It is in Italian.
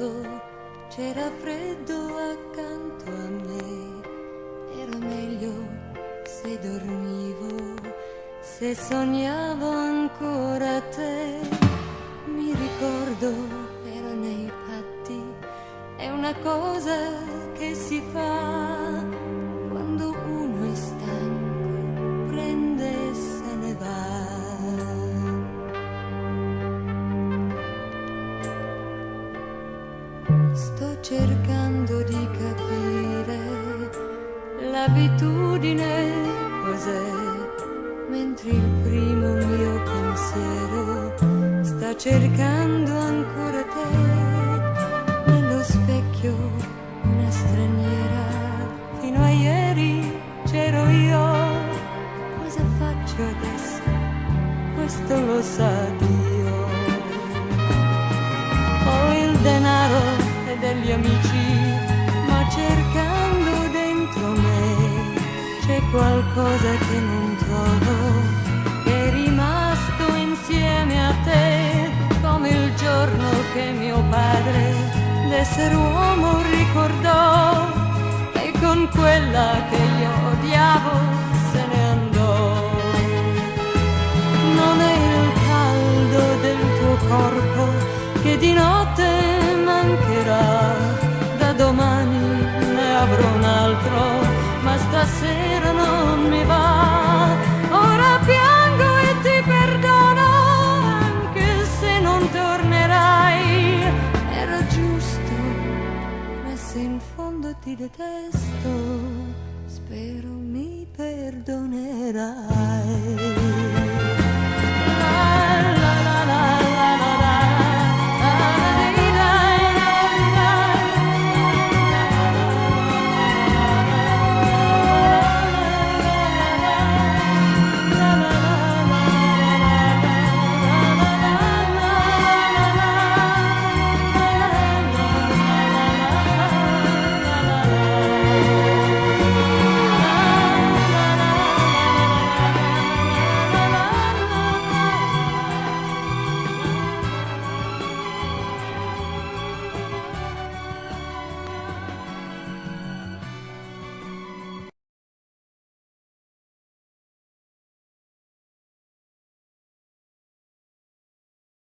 letto, c'era freddo accanto a me. Era meglio se dormivo, se sognavo ancora te. Mi ricordo, era nei patti, è una cosa che si fa quando uno è stanco, prende e se ne va. Sto cercando di capire l'abitudine cos'è, mentre il primo mio pensiero sta cercando ancora te. Nello specchio una straniera, fino a ieri c'ero io. Cosa faccio adesso? Questo lo sa Dio. Ho il denaro e degli amici, ma cercando dentro me c'è qualcosa che non trovo, che è rimasto insieme a te, come il giorno che mio padre d'essere uomo ricordò, e con quella che io odiavo se ne andò. Non è il caldo del tuo corpo che di notte mancherà, da domani ne avrò un altro, ma stasera non mi va. Ora piango e ti perdono, anche se non tornerai. Era giusto, ma se in fondo ti detesto, spero mi perdonerai.